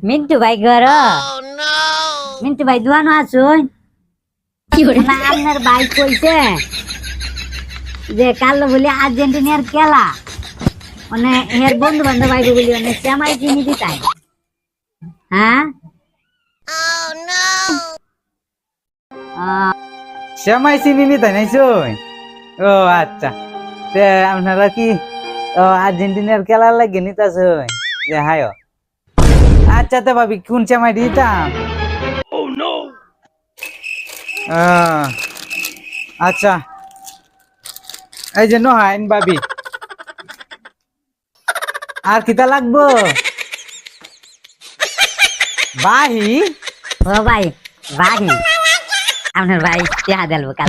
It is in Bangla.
মিন্টু ভাই ঘর মিন্টু ভাই দুয়ানো আসুন না আপনার ভাই কইছে যে কালো বলি আর্জেন্টিনার খেলা মানে এর বন্ধু বান্ধব ভাই বলি মানে সেমাই চিনি দিতাই হ্যাঁ শ্যামাই চিনি নি তাই নাইছুন ও আচ্ছা তে আপনারা কি আর্জেন্টিনার খেলা লাগে নিতাছুন যে হায় আচ্ছা তো ভাবি কোন শ্যামাই দিতাম আচ্ছা এই যে নহাইন ভাবি আর কিতা লাগবো বাহি ও ভাই ভাই আপনার ভাই টিয়া দেলবো কাল